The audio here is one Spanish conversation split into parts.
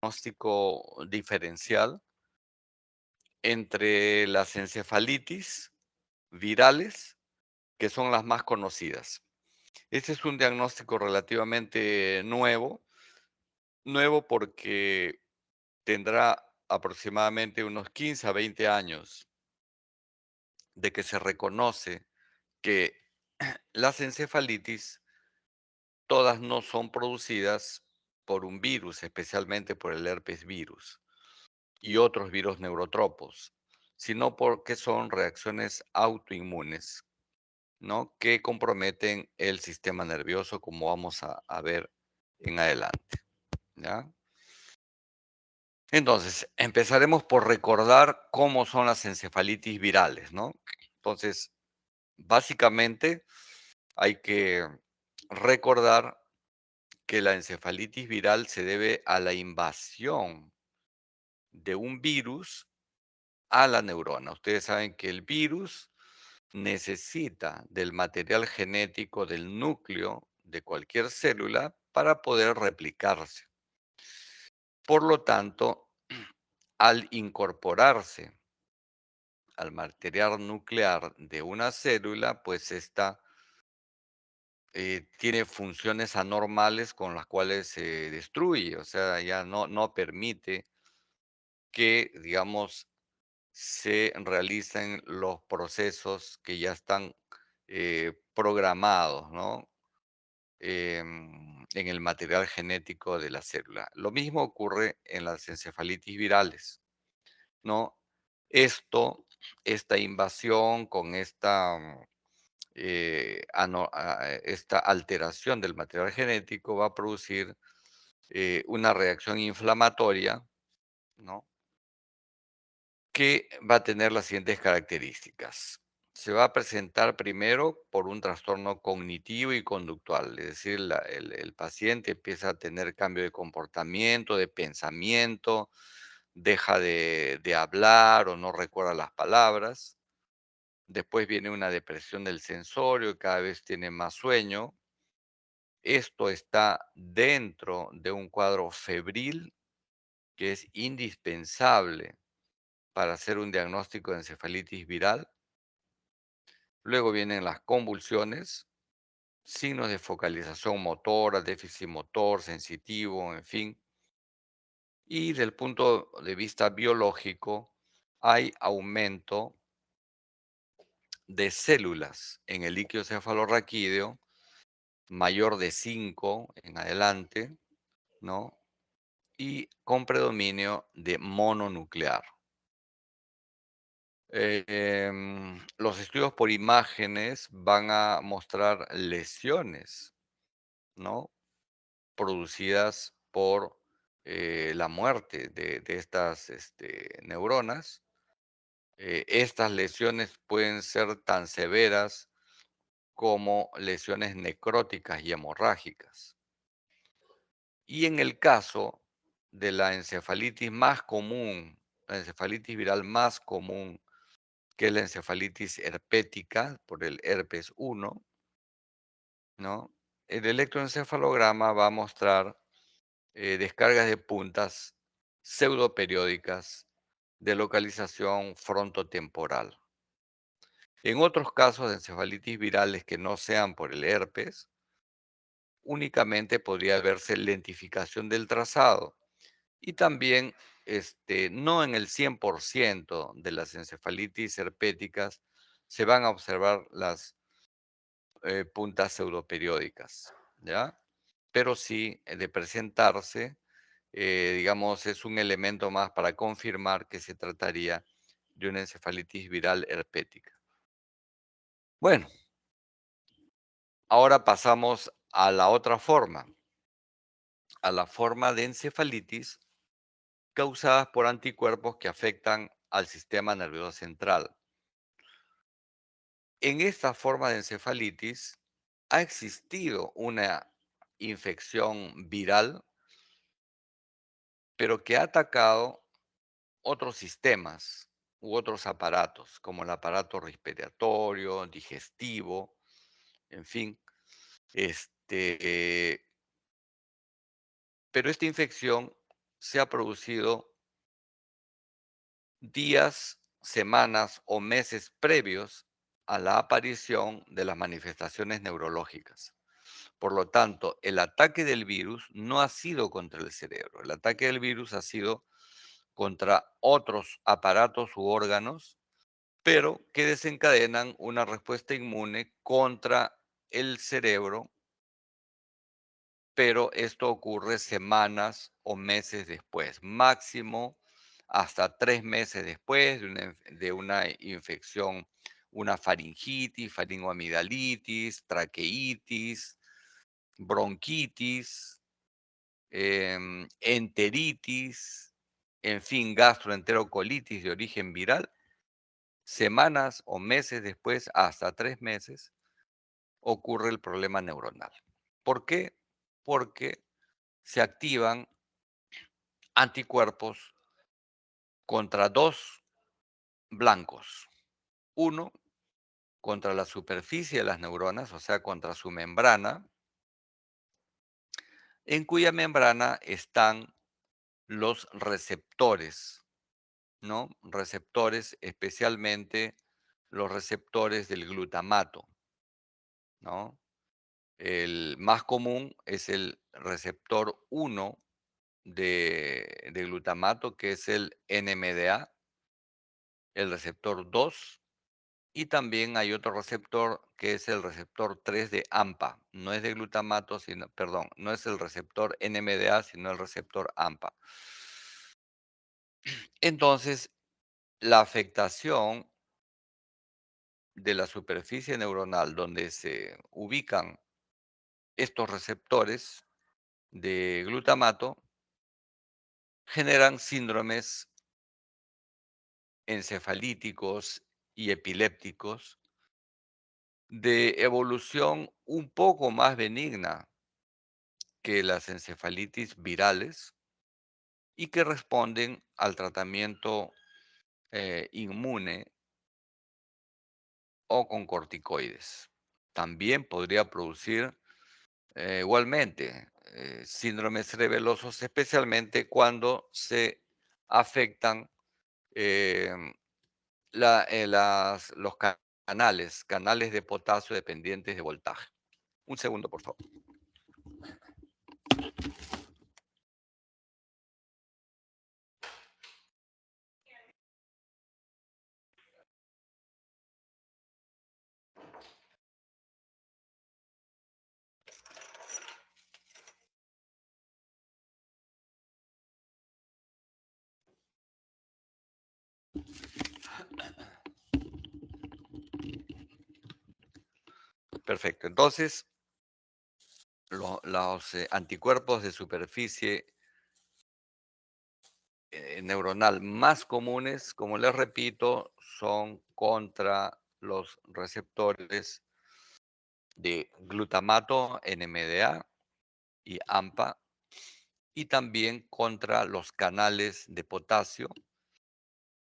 diagnóstico diferencial entre las encefalitis virales, que son las más conocidas. Este es un diagnóstico relativamente nuevo porque tendrá aproximadamente unos 15 a 20 años de que se reconoce que las encefalitis todas no son producidas por un virus, especialmente por el herpes virus y otros virus neurotropos, sino porque son reacciones autoinmunes, ¿no? Que comprometen el sistema nervioso, como vamos a ver en adelante, ¿ya? Entonces, empezaremos por recordar cómo son las encefalitis virales, ¿no? Entonces, básicamente hay que recordar que la encefalitis viral se debe a la invasión de un virus a la neurona. Ustedes saben que el virus necesita del material genético del núcleo de cualquier célula para poder replicarse. Por lo tanto, al incorporarse al material nuclear de una célula, pues esta tiene funciones anormales con las cuales se destruye, o sea, ya no permite que, digamos, se realicen los procesos que ya están programados, ¿no? En el material genético de la célula. Lo mismo ocurre en las encefalitis virales, ¿no? Esto, esta invasión con esta alteración del material genético va a producir una reacción inflamatoria, ¿no? Que va a tener las siguientes características. Se va a presentar primero por un trastorno cognitivo y conductual, es decir, el paciente empieza a tener cambio de comportamiento, de pensamiento, deja de hablar o no recuerda las palabras. Después viene una depresión del sensorio, cada vez tiene más sueño. Esto está dentro de un cuadro febril que es indispensable para hacer un diagnóstico de encefalitis viral. Luego vienen las convulsiones, signos de focalización motora, déficit motor, sensitivo, en fin. Y del punto de vista biológico, hay aumento de células en el líquido cefalorraquídeo mayor de 5 en adelante, ¿no? Y con predominio de mononuclear. Los estudios por imágenes van a mostrar lesiones, ¿no? Producidas por la muerte de estas neuronas. Estas lesiones pueden ser tan severas como lesiones necróticas y hemorrágicas. Y en el caso de la encefalitis más común, la encefalitis viral más común, que es la encefalitis herpética por el herpes 1, ¿no? El electroencefalograma va a mostrar descargas de puntas pseudoperiódicas de localización frontotemporal. En otros casos de encefalitis virales que no sean por el herpes, únicamente podría verse lentificación del trazado y también no en el 100% de las encefalitis herpéticas se van a observar las puntas pseudoperiódicas, ¿ya? Pero sí, de presentarse, digamos, es un elemento más para confirmar que se trataría de una encefalitis viral herpética. Bueno, ahora pasamos a la otra forma, a la forma de encefalitis causadas por anticuerpos que afectan al sistema nervioso central. En esta forma de encefalitis ha existido una infección viral, pero que ha atacado otros sistemas u otros aparatos, como el aparato respiratorio, digestivo, en fin. Este, pero esta infección se ha producido días, semanas o meses previos a la aparición de las manifestaciones neurológicas. Por lo tanto, el ataque del virus no ha sido contra el cerebro, el ataque del virus ha sido contra otros aparatos u órganos, pero que desencadenan una respuesta inmune contra el cerebro, pero esto ocurre semanas o meses después, máximo hasta 3 meses después de una infección, una faringitis, faringoamigdalitis, traqueitis, bronquitis, enteritis, en fin, gastroenterocolitis de origen viral, semanas o meses después, hasta 3 meses, ocurre el problema neuronal. ¿Por qué? Porque se activan anticuerpos contra dos blancos. Uno, contra la superficie de las neuronas, o sea, contra su membrana, en cuya membrana están los receptores, ¿no? Receptores, especialmente los receptores del glutamato, ¿no? El más común es el receptor 1 de glutamato, que es el NMDA, el receptor 2, y también hay otro receptor que es el receptor 3 de AMPA. No es de glutamato, sino, perdón, no es el receptor NMDA, sino el receptor AMPA. Entonces, la afectación de la superficie neuronal donde se ubican estos receptores de glutamato generan síndromes encefalíticos y epilépticos de evolución un poco más benigna que las encefalitis virales y que responden al tratamiento inmune o con corticoides. También podría producir igualmente síndromes cerebelosos, especialmente cuando se afectan em, los canales de potasio dependientes de voltaje. Un segundo, por favor. Perfecto. Entonces, los anticuerpos de superficie neuronal más comunes, como les repito, son contra los receptores de glutamato, NMDA y AMPA, y también contra los canales de potasio,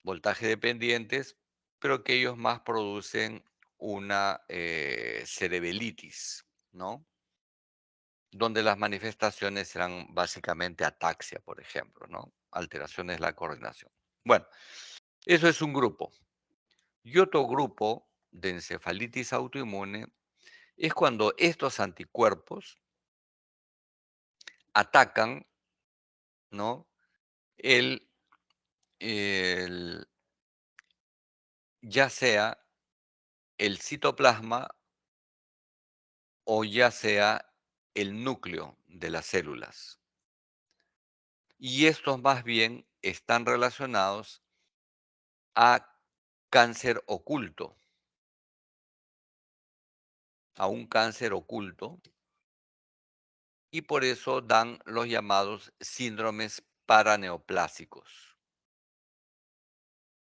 voltaje dependientes, pero que ellos más producen una cerebelitis, ¿no? Donde las manifestaciones serán básicamente ataxia, por ejemplo, ¿no? Alteraciones de la coordinación. Bueno, eso es un grupo. Y otro grupo de encefalitis autoinmune es cuando estos anticuerpos atacan, ¿no? el, el- ya sea el citoplasma o ya sea el núcleo de las células. Y estos más bien están relacionados a cáncer oculto, a un cáncer oculto, y por eso dan los llamados síndromes paraneoplásicos.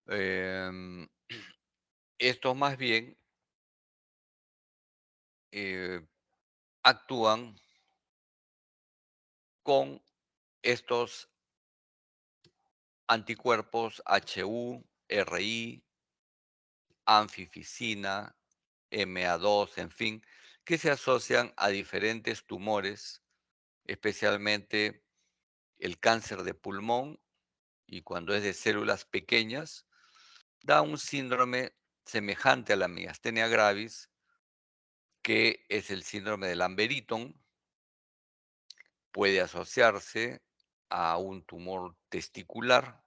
Em, Estos más bien eh, actúan con estos anticuerpos HU, RI, anfifisina, MA2, en fin, que se asocian a diferentes tumores, especialmente el cáncer de pulmón, y cuando es de células pequeñas, da un síndrome semejante a la miastenia gravis, que es el síndrome de Lamberton. Puede asociarse a un tumor testicular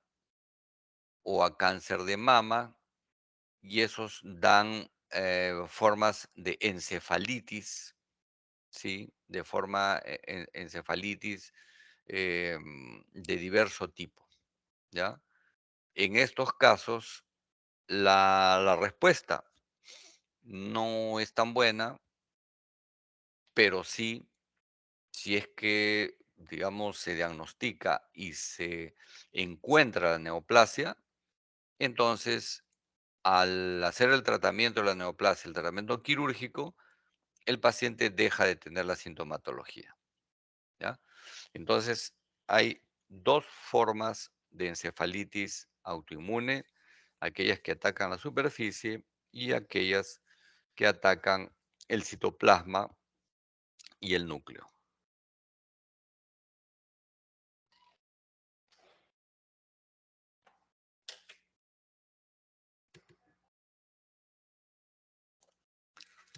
o a cáncer de mama, y esos dan formas de encefalitis, ¿sí? De forma encefalitis de diverso tipo, ¿ya? En estos casos, la respuesta no es tan buena, pero sí, si es que, digamos, se diagnostica y se encuentra la neoplasia, entonces, al hacer el tratamiento de la neoplasia, el tratamiento quirúrgico, el paciente deja de tener la sintomatología, ¿ya? Entonces, hay dos formas de encefalitis autoinmune: aquellas que atacan la superficie y aquellas que atacan el citoplasma y el núcleo.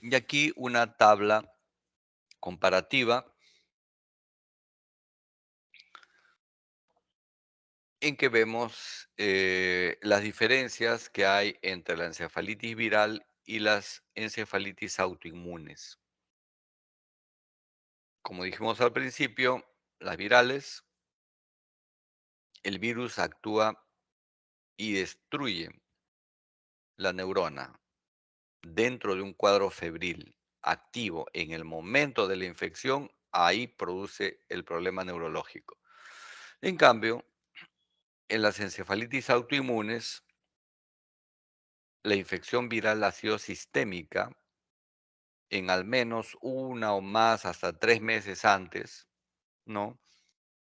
Y aquí una tabla comparativa en que vemos las diferencias que hay entre la encefalitis viral y las encefalitis autoinmunes. Como dijimos al principio, las virales, el virus actúa y destruye la neurona dentro de un cuadro febril activo en el momento de la infección. Ahí produce el problema neurológico. En cambio, en las encefalitis autoinmunes, la infección viral ha sido sistémica en al menos una o más, hasta 3 meses antes, ¿no?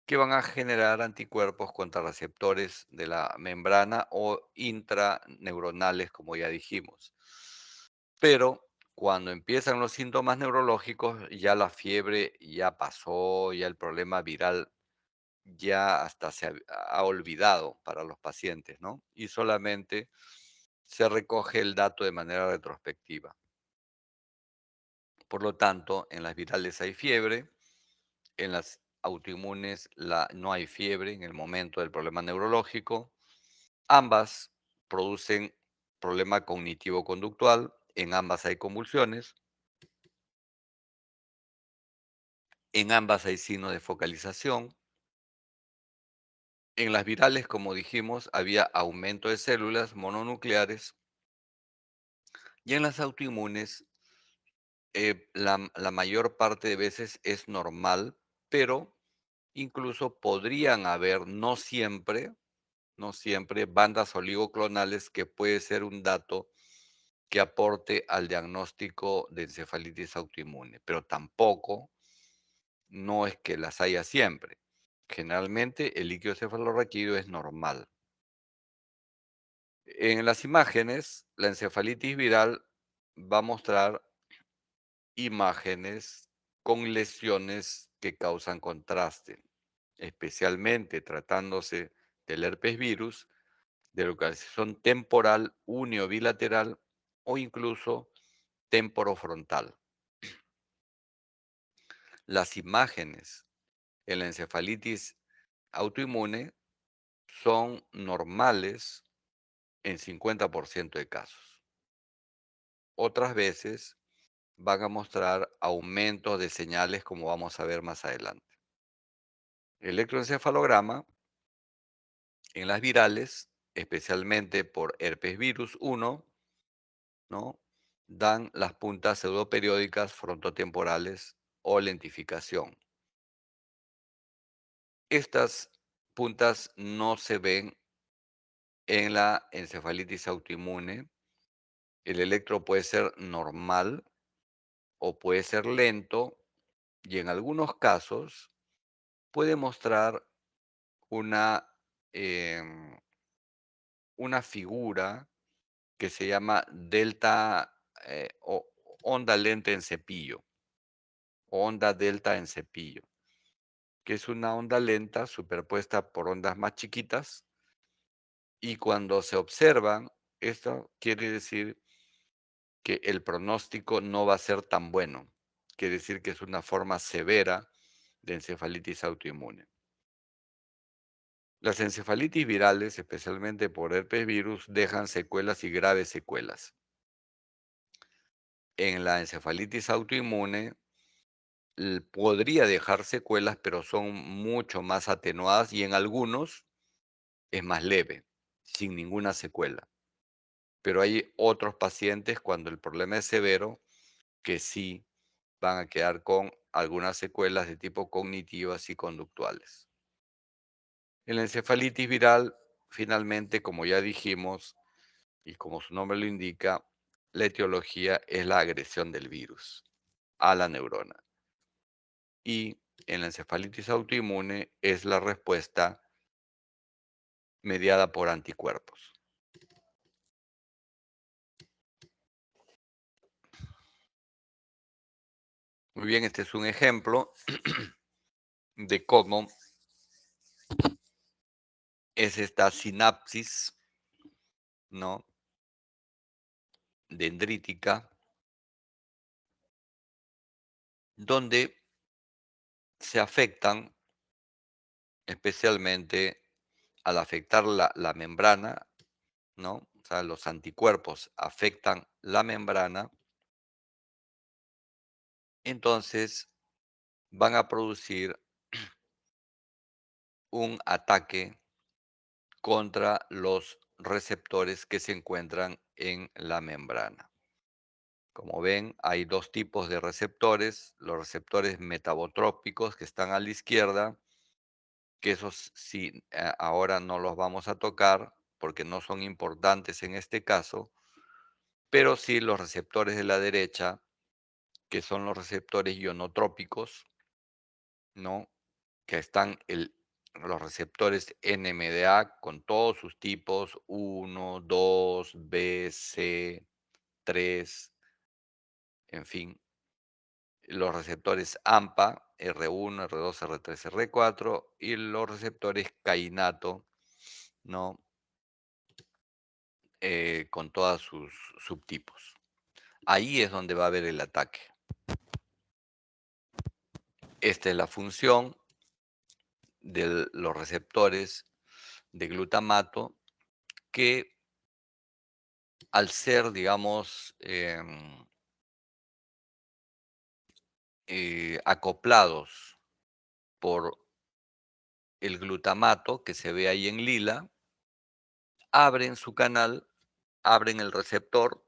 Que van a generar anticuerpos contra receptores de la membrana o intraneuronales, como ya dijimos. Pero cuando empiezan los síntomas neurológicos, ya la fiebre ya pasó, ya el problema viral ya hasta ha olvidado para los pacientes, ¿no? Y solamente se recoge el dato de manera retrospectiva. Por lo tanto, en las virales hay fiebre, en las autoinmunes no hay fiebre en el momento del problema neurológico. Ambas producen problema cognitivo-conductual, en ambas hay convulsiones, en ambas hay signos de focalización. En las virales, como dijimos, había aumento de células mononucleares, y en las autoinmunes la mayor parte de veces es normal, pero incluso podrían haber, no siempre, bandas oligoclonales, que puede ser un dato que aporte al diagnóstico de encefalitis autoinmune, pero tampoco no es que las haya siempre. Generalmente el líquido cefalorraquídeo es normal. En las imágenes, la encefalitis viral va a mostrar imágenes con lesiones que causan contraste, especialmente tratándose del herpes virus, de localización temporal, unio-bilateral o incluso temporofrontal. Las imágenes en la encefalitis autoinmune son normales en 50% de casos. Otras veces van a mostrar aumentos de señales, como vamos a ver más adelante. El electroencefalograma en las virales, especialmente por herpes virus 1, ¿no? Dan las puntas pseudoperiódicas frontotemporales o lentificación. Estas puntas no se ven en la encefalitis autoinmune. El electro puede ser normal o puede ser lento, y en algunos casos puede mostrar una, em, una figura que se llama delta, o onda lenta en cepillo, o onda delta en cepillo, que es una onda lenta superpuesta por ondas más chiquitas, y cuando se observan, esto quiere decir que el pronóstico no va a ser tan bueno. Quiere decir que es una forma severa de encefalitis autoinmune. Las encefalitis virales, especialmente por herpes virus, dejan secuelas y graves secuelas. En la encefalitis autoinmune podría dejar secuelas, pero son mucho más atenuadas y en algunos es más leve, sin ninguna secuela. Pero hay otros pacientes cuando el problema es severo que sí van a quedar con algunas secuelas de tipo cognitivas y conductuales. En la encefalitis viral, finalmente, como ya dijimos, y como su nombre lo indica, la etiología es la agresión del virus a la neurona. Y en la encefalitis autoinmune es la respuesta mediada por anticuerpos. Muy bien, este es un ejemplo de cómo es esta sinapsis, ¿no? Dendrítica, donde se afectan, especialmente al afectar la membrana, ¿no? O sea, los anticuerpos afectan la membrana, entonces van a producir un ataque contra los receptores que se encuentran en la membrana. Como ven, hay dos tipos de receptores, los receptores metabotrópicos que están a la izquierda, que esos sí, ahora no los vamos a tocar porque no son importantes en este caso, pero sí los receptores de la derecha, que son los receptores ionotrópicos, ¿no? Que están los receptores NMDA con todos sus tipos, 1, 2, B, C, 3, en fin, los receptores AMPA, R1, R2, R3, R4 y los receptores cainato, ¿no? Con todos sus subtipos. Ahí es donde va a haber el ataque. Esta es la función de los receptores de glutamato que al ser, digamos, acoplados por el glutamato que se ve ahí en lila, abren su canal, abren el receptor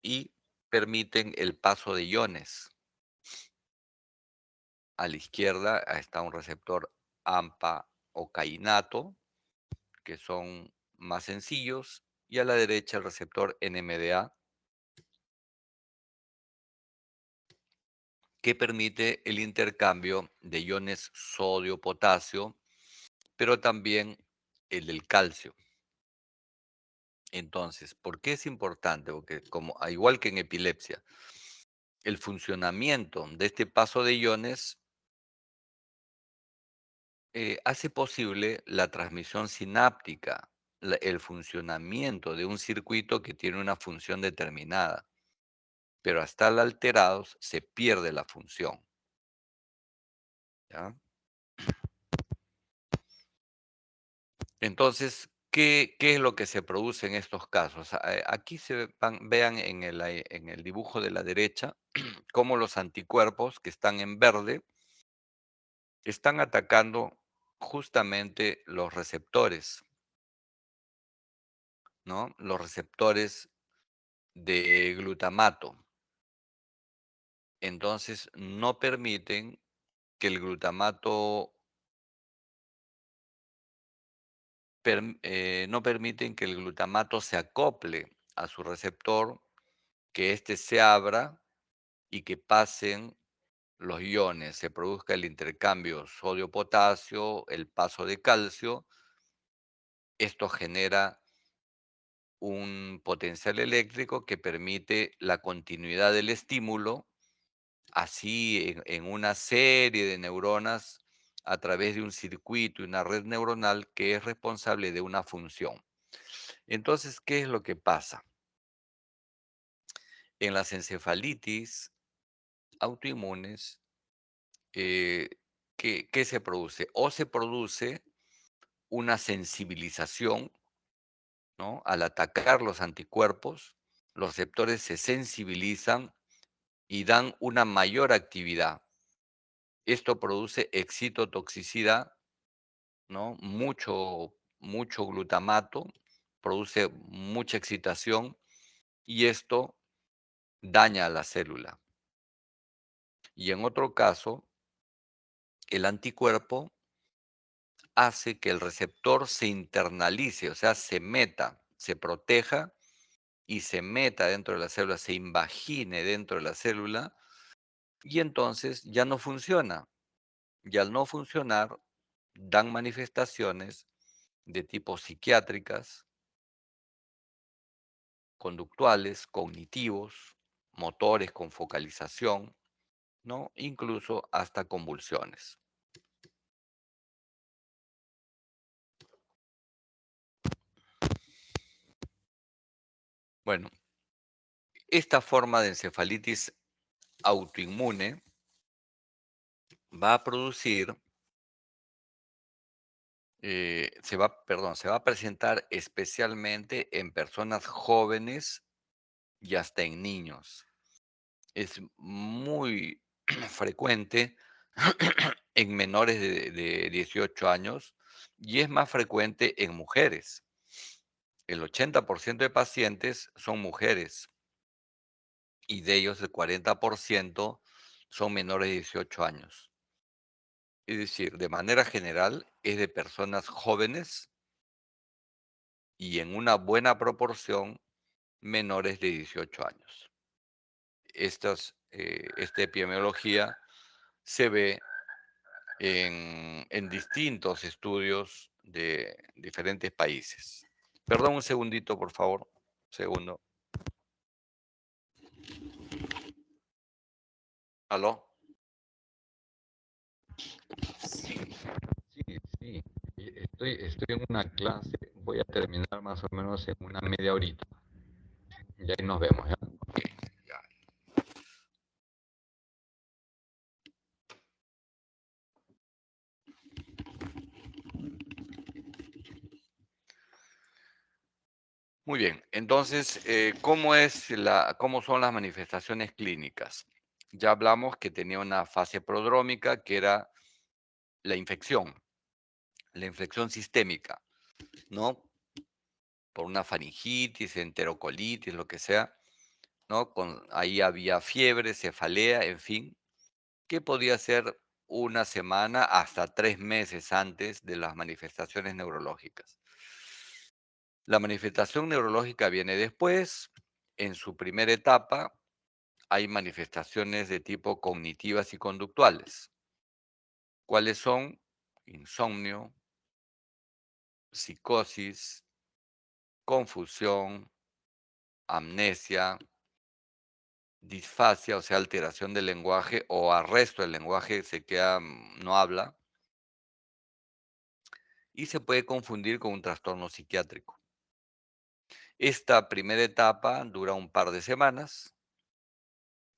y permiten el paso de iones. A la izquierda está un receptor AMPA o cainato, que son más sencillos, y a la derecha el receptor NMDA, que permite el intercambio de iones sodio-potasio, pero también el del calcio. Entonces, ¿por qué es importante? Porque como, igual que en epilepsia, el funcionamiento de este paso de iones hace posible la transmisión sináptica, el funcionamiento de un circuito que tiene una función determinada, pero al estar alterados se pierde la función. ¿Ya? Entonces, ¿qué es lo que se produce en estos casos? Aquí vean en el dibujo de la derecha cómo los anticuerpos que están en verde están atacando justamente los receptores, ¿no? Los receptores de glutamato. Entonces, no permiten que el glutamato, no permiten que el glutamato se acople a su receptor, que éste se abra y que pasen los iones, se produzca el intercambio sodio-potasio, el paso de calcio. Esto genera un potencial eléctrico que permite la continuidad del estímulo, así en una serie de neuronas a través de un circuito y una red neuronal que es responsable de una función. Entonces, ¿qué es lo que pasa? En las encefalitis autoinmunes, eh, ¿qué se produce? O se produce una sensibilización, ¿no? Al atacar los anticuerpos, los receptores se sensibilizan y dan una mayor actividad. Esto produce excitotoxicidad, ¿no? Mucho glutamato, produce mucha excitación y esto daña a la célula. Y en otro caso, el anticuerpo hace que el receptor se internalice, o sea, se meta, se proteja y se meta dentro de la célula, se invagine dentro de la célula y entonces ya no funciona. Y al no funcionar, dan manifestaciones de tipo psiquiátricas, conductuales, cognitivos, motores con focalización, ¿no? Incluso hasta convulsiones. Bueno, esta forma de encefalitis autoinmune va a producir, se va a presentar especialmente en personas jóvenes y hasta en niños. Es muy frecuente en menores de 18 años y es más frecuente en mujeres. El 80% de pacientes son mujeres y de ellos el 40% son menores de 18 años. Es decir, de manera general es de personas jóvenes y en una buena proporción menores de 18 años. Esta epidemiología se ve en distintos estudios de diferentes países. Perdón un segundito, por favor. Segundo. ¿Aló? Sí, sí. Estoy en una clase. Voy a terminar más o menos en una media horita. Y ahí nos vemos, ¿ya? Ok, ya. Muy bien. Entonces, ¿cómo son las manifestaciones clínicas? Ya hablamos que tenía una fase prodrómica, que era la infección sistémica, ¿no? Por una faringitis, enterocolitis, lo que sea, ¿no? Ahí había fiebre, cefalea, en fin, que podía ser una semana hasta 3 meses antes de las manifestaciones neurológicas. La manifestación neurológica viene después. En su primera etapa hay manifestaciones de tipo cognitivas y conductuales. ¿Cuáles son? Insomnio, psicosis, confusión, amnesia, disfasia, o sea, alteración del lenguaje o arresto del lenguaje, se queda, no habla, y se puede confundir con un trastorno psiquiátrico. Esta primera etapa dura un par de semanas,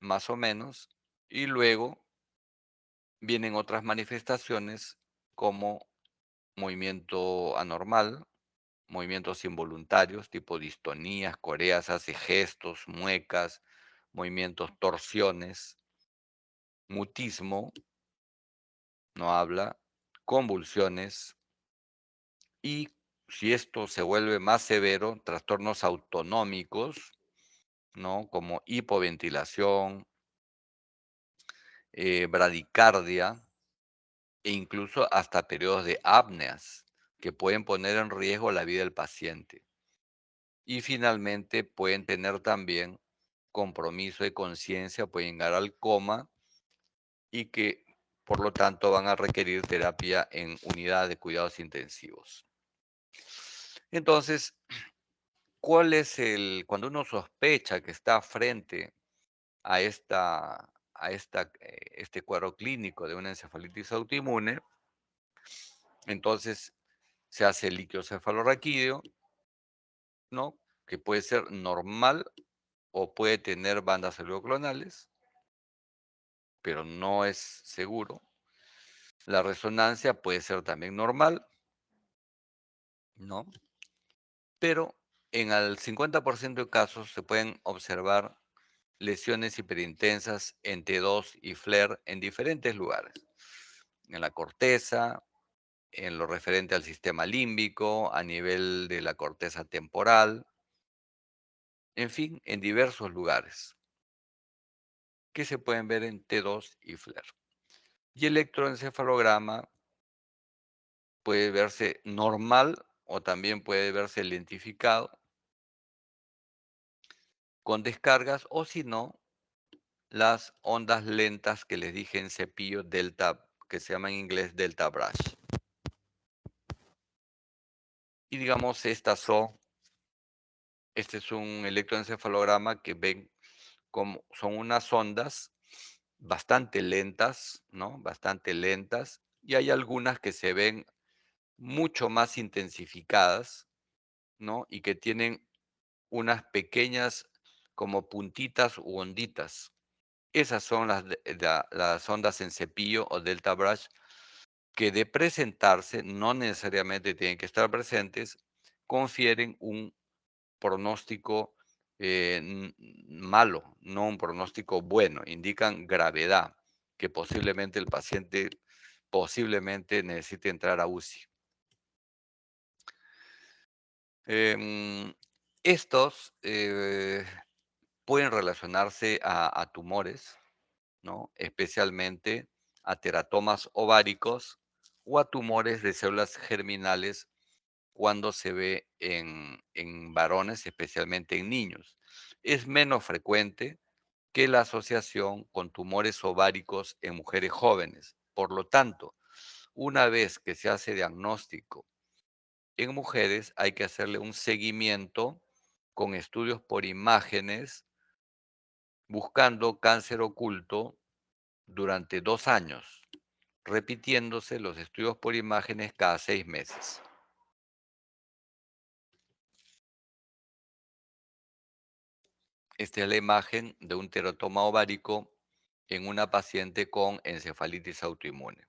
más o menos, y luego vienen otras manifestaciones como movimiento anormal, movimientos involuntarios, tipo distonías, coreas, hace gestos, muecas, movimientos, torsiones, mutismo, no habla, convulsiones y, si esto se vuelve más severo, trastornos autonómicos, ¿no? Como hipoventilación, bradicardia e incluso hasta periodos de apneas que pueden poner en riesgo la vida del paciente. Y finalmente pueden tener también compromiso de conciencia, pueden llegar al coma y que por lo tanto van a requerir terapia en unidad de cuidados intensivos. Entonces, cuando uno sospecha que está frente a este cuadro clínico de una encefalitis autoinmune, Entonces se hace el líquido cefalorraquídeo, ¿no? Que puede ser normal o puede tener bandas celuloclonales, pero no es seguro. La resonancia puede ser también normal, ¿no? Pero en el 50% de casos se pueden observar lesiones hiperintensas en T2 y FLAIR en diferentes lugares, en la corteza, en lo referente al sistema límbico, a nivel de la corteza temporal, en fin, en diversos lugares que se pueden ver en T2 y FLAIR. Y el electroencefalograma puede verse normal o también puede verse lentificado con descargas o si no, las ondas lentas que les dije en cepillo delta, que se llama en inglés delta brush. Y digamos, este es un electroencefalograma que ven como son unas ondas bastante lentas, ¿no? Bastante lentas. Y hay algunas que se ven mucho más intensificadas, ¿no? Y que tienen unas pequeñas como puntitas u onditas. Esas son las ondas en cepillo o delta brush que de presentarse, no necesariamente tienen que estar presentes, confieren un pronóstico malo, no un pronóstico bueno, indican gravedad, que posiblemente el paciente posiblemente necesite entrar a UCI. Em, estos pueden relacionarse a tumores, ¿no? Especialmente a teratomas ováricos o a tumores de células germinales cuando se ve en varones, especialmente en niños. Es menos frecuente que la asociación con tumores ováricos en mujeres jóvenes. Por lo tanto, una vez que se hace diagnóstico en mujeres, hay que hacerle un seguimiento con estudios por imágenes buscando cáncer oculto durante 2 años, repitiéndose los estudios por imágenes cada 6 meses. Esta es la imagen de un teratoma ovárico en una paciente con encefalitis autoinmune.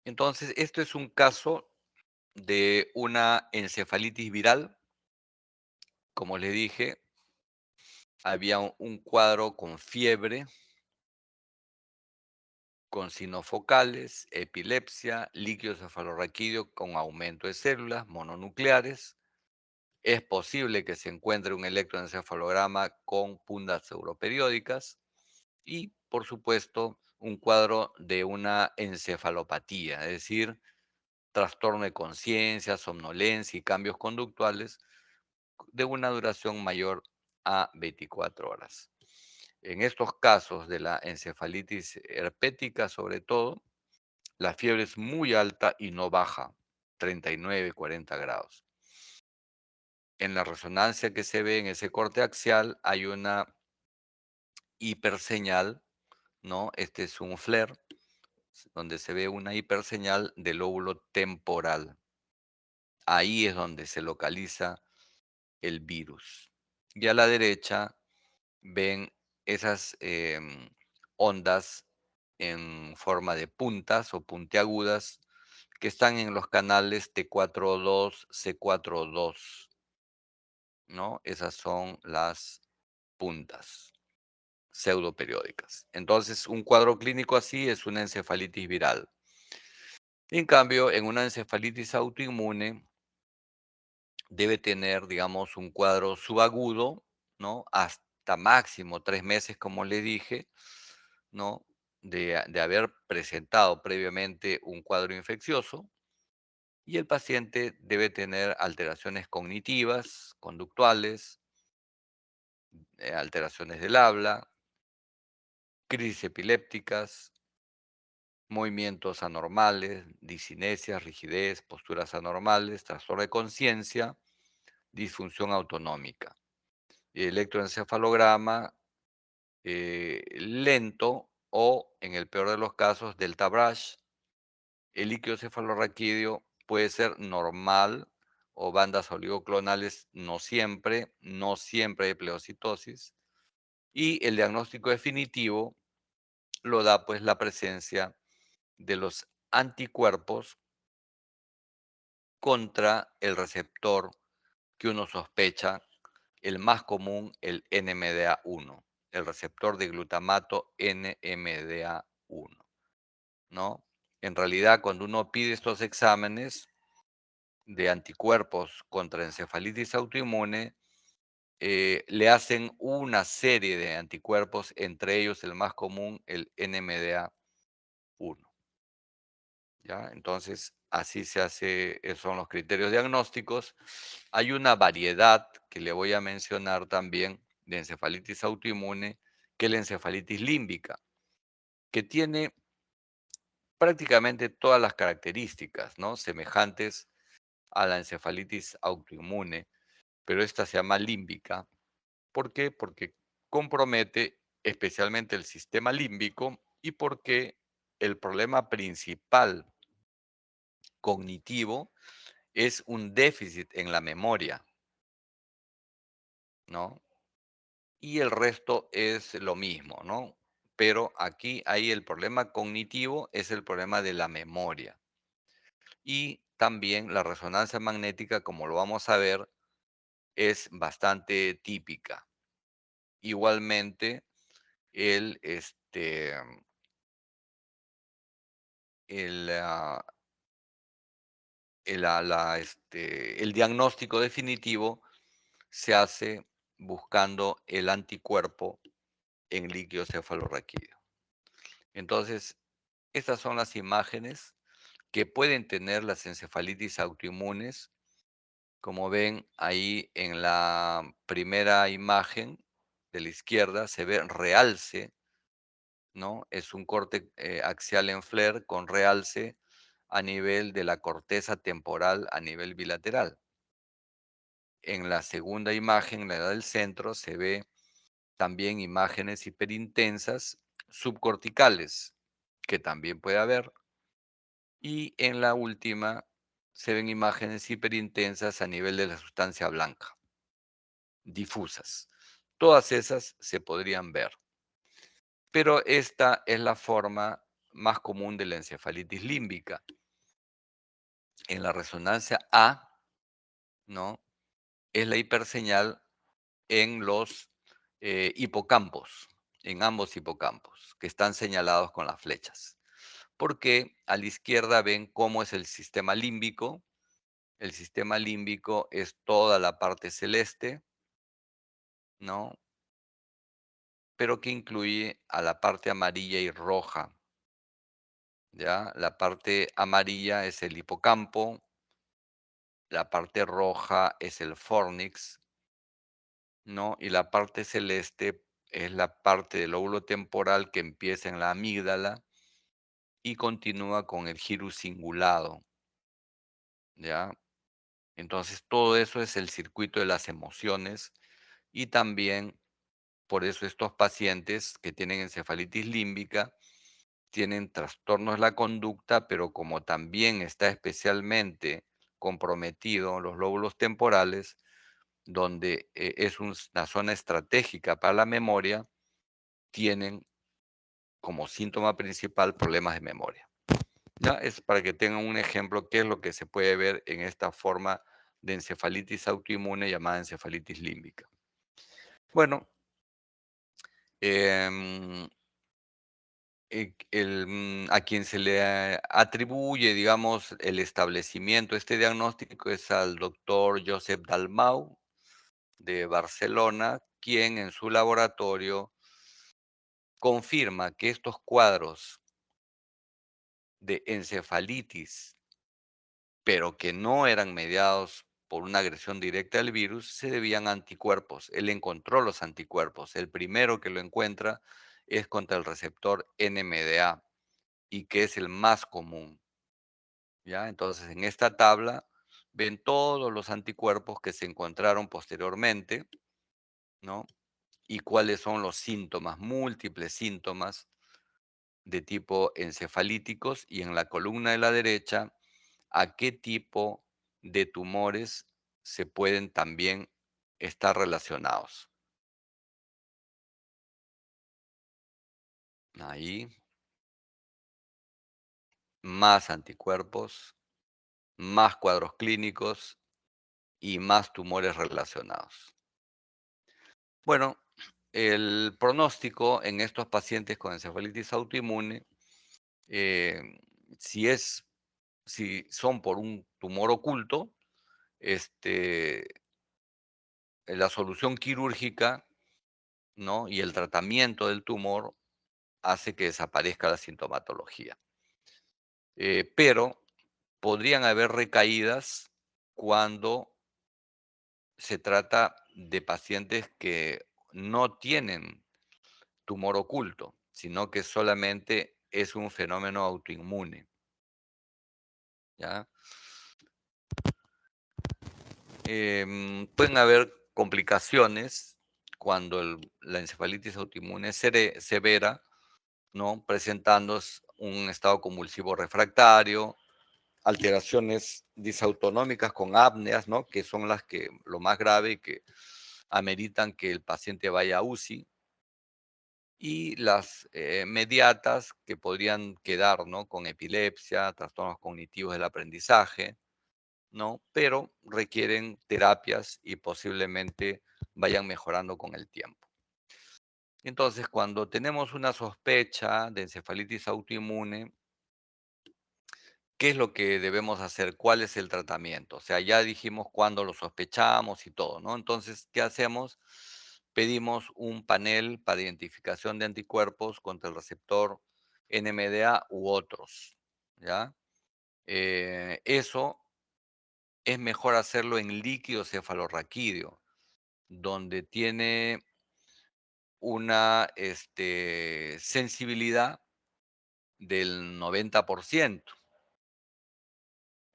Entonces, esto es un caso de una encefalitis viral. Como les dije, había un cuadro con fiebre, con sinofocales, epilepsia, líquido cefalorraquídeo con aumento de células mononucleares. Es posible que se encuentre un electroencefalograma con puntas europeriódicas y, por supuesto, un cuadro de una encefalopatía, es decir, trastorno de conciencia, somnolencia y cambios conductuales de una duración mayor a 24 horas. En estos casos de la encefalitis herpética, sobre todo, la fiebre es muy alta y no baja, 39, 40 grados. En la resonancia que se ve en ese corte axial hay una hiperseñal, ¿no? Este es un FLAIR, donde se ve una hiperseñal del lóbulo temporal. Ahí es donde se localiza el virus. Y a la derecha ven esas ondas en forma de puntas o puntiagudas que están en los canales T4-2, C4-2, ¿no? Esas son las puntas pseudoperiódicas. Entonces, un cuadro clínico así es una encefalitis viral. En cambio, en una encefalitis autoinmune debe tener, digamos, un cuadro subagudo, ¿no? Hasta máximo 3 meses, como le dije, ¿no? De haber presentado previamente un cuadro infeccioso y el paciente debe tener alteraciones cognitivas, conductuales, alteraciones del habla, crisis epilépticas, movimientos anormales, discinesias, rigidez, posturas anormales, trastorno de conciencia, disfunción autonómica. Y electroencefalograma lento o, en el peor de los casos, delta brush, El líquido cefalorraquídeo puede ser normal o bandas oligoclonales, no siempre hay pleocitosis. Y el diagnóstico definitivo lo da pues la presencia de los anticuerpos contra el receptor que uno sospecha, el más común, el NMDA1, el receptor de glutamato NMDA1, ¿no? En realidad, cuando uno pide estos exámenes de anticuerpos contra encefalitis autoinmune, le hacen una serie de anticuerpos, entre ellos el más común, el NMDA1. ¿Ya? Entonces, así se hace, son los criterios diagnósticos. Hay una variedad que le voy a mencionar también de encefalitis autoinmune, que es la encefalitis límbica, que tiene prácticamente todas las características, ¿no? Semejantes a la encefalitis autoinmune, pero esta se llama límbica. ¿Por qué? Porque compromete especialmente el sistema límbico y porque el problema principal cognitivo es un déficit en la memoria, ¿no? Y el resto es lo mismo, ¿no? Pero aquí ahí el problema cognitivo es el problema de la memoria. Y también la resonancia magnética, como lo vamos a ver, es bastante típica. Igualmente, el, este, el, ah, el diagnóstico definitivo se hace buscando el anticuerpo en líquido cefalorraquídeo. Entonces, estas son las imágenes que pueden tener las encefalitis autoinmunes. Como ven ahí en la primera imagen de la izquierda se ve realce, ¿no? Es un corte axial en FLAIR con realce a nivel de la corteza temporal a nivel bilateral. En la segunda imagen, la del centro, se ve también imágenes hiperintensas subcorticales, que también puede haber. Y en la última se ven imágenes hiperintensas a nivel de la sustancia blanca, difusas. Todas esas se podrían ver. Pero esta es la forma más común de la encefalitis límbica. En la resonancia A, ¿no? Es la hiperseñal en los hipocampos, en ambos hipocampos, que están señalados con las flechas. Porque a la izquierda ven cómo es el sistema límbico. El sistema límbico es toda la parte celeste, ¿no? Pero que incluye a la parte amarilla y roja, ¿ya? La parte amarilla es el hipocampo, la parte roja es el fornix, ¿no? Y la parte celeste es la parte del lóbulo temporal que empieza en la amígdala y continúa con el gyrus cingulado, ¿ya? Entonces, todo eso es el circuito de las emociones y también por eso estos pacientes que tienen encefalitis límbica tienen trastornos de la conducta, pero como también está especialmente comprometido los lóbulos temporales, donde es una zona estratégica para la memoria, tienen como síntoma principal problemas de memoria. Ya es para que tengan un ejemplo qué es lo que se puede ver en esta forma de encefalitis autoinmune llamada encefalitis límbica. Bueno, em, a quien se le atribuye, digamos, el establecimiento, este diagnóstico es al doctor Josep Dalmau de Barcelona, quien en su laboratorio confirma que estos cuadros de encefalitis, pero que no eran mediados por una agresión directa del virus, se debían a anticuerpos. Él encontró los anticuerpos. El primero que lo encuentra es contra el receptor NMDA y que es el más común. ¿Ya? Entonces, en esta tabla ven todos los anticuerpos que se encontraron posteriormente, ¿no? Y cuáles son los síntomas, múltiples síntomas de tipo encefalíticos y en la columna de la derecha a qué tipo de tumores se pueden también estar relacionados. Ahí, más anticuerpos, más cuadros clínicos y más tumores relacionados. Bueno, el pronóstico en estos pacientes con encefalitis autoinmune, eh, si es, si son por un tumor oculto, este, la solución quirúrgica, ¿no? Y el tratamiento del tumor hace que desaparezca la sintomatología. Pero podrían haber recaídas cuando se trata de pacientes que no tienen tumor oculto, sino que solamente es un fenómeno autoinmune, ¿ya? Pueden haber complicaciones cuando la encefalitis autoinmune es severa, ¿no? Presentando un estado convulsivo refractario, alteraciones disautonómicas con apneas, ¿no? Que son las que lo más grave y que ameritan que el paciente vaya a UCI, y las mediatas que podrían quedar, ¿no? Con epilepsia, trastornos cognitivos del aprendizaje, ¿no? Pero requieren terapias y posiblemente vayan mejorando con el tiempo. Entonces, cuando tenemos una sospecha de encefalitis autoinmune, ¿qué es lo que debemos hacer? ¿Cuál es el tratamiento? O sea, ya dijimos cuándo lo sospechamos y todo, ¿no? Entonces, ¿qué hacemos? Pedimos un panel para identificación de anticuerpos contra el receptor NMDA u otros, ¿ya? Eso es mejor hacerlo en líquido cefalorraquídeo, donde tiene una sensibilidad del 90%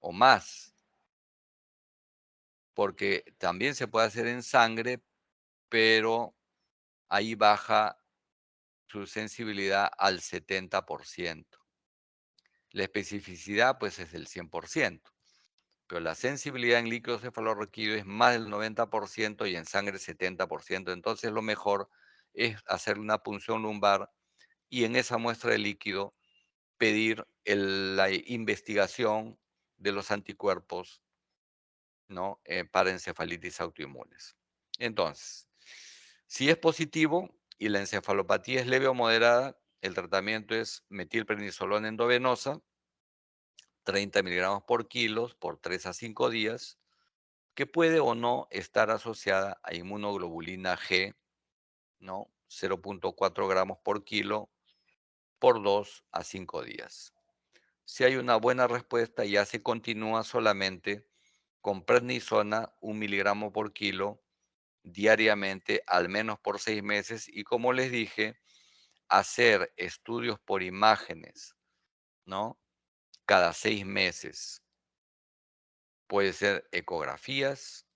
o más, porque también se puede hacer en sangre, pero ahí baja su sensibilidad al 70%. La especificidad, pues, es del 100%, pero la sensibilidad en líquido cefalorraquídeo es más del 90% y en sangre 70%. Entonces, lo mejor es hacer una punción lumbar y en esa muestra de líquido pedir la investigación de los anticuerpos, ¿no? Para encefalitis autoinmunes. Entonces, si es positivo y la encefalopatía es leve o moderada, el tratamiento es metilprednisolona endovenosa, 30 miligramos por kilo por 3 a 5 días, que puede o no estar asociada a inmunoglobulina G, ¿no? 0.4 gramos por kilo por 2 a 5 días. Si hay una buena respuesta, ya se continúa solamente con prednisona, 1 miligramo por kilo diariamente, al menos por 6 meses. Y como les dije, hacer estudios por imágenes, ¿no? Cada 6 meses. Puede ser ecografías,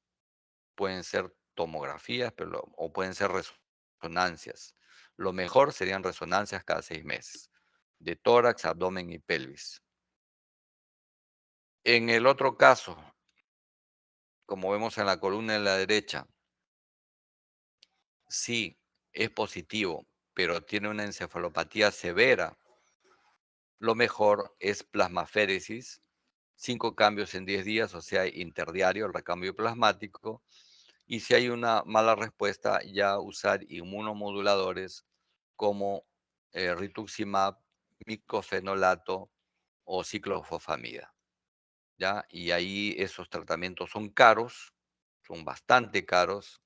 pueden ser tomografías, o pueden ser resonancias. Lo mejor serían resonancias cada 6 meses, de tórax, abdomen y pelvis. En el otro caso, como vemos en la columna de la derecha, sí es positivo, pero tiene una encefalopatía severa, lo mejor es plasmaféresis, 5 cambios en 10 días, o sea, interdiario, el recambio plasmático. Y si hay una mala respuesta, ya usar inmunomoduladores como rituximab, micofenolato o ciclofosfamida, ¿ya? Y ahí esos tratamientos son caros, son bastante caros.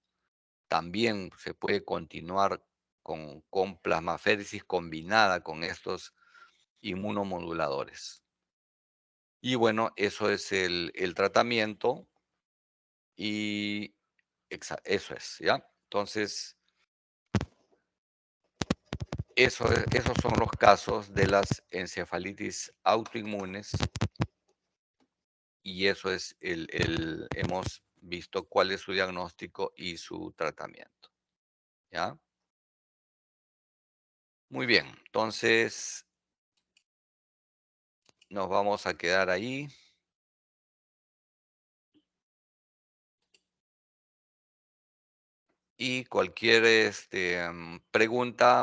También se puede continuar con plasmaféresis combinada con estos inmunomoduladores. Y bueno, eso es el tratamiento y eso es, ¿ya? Entonces, esos son los casos de las encefalitis autoinmunes y eso es hemos visto cuál es su diagnóstico y su tratamiento, ¿ya? Muy bien, entonces Nos vamos a quedar ahí. Y cualquier pregunta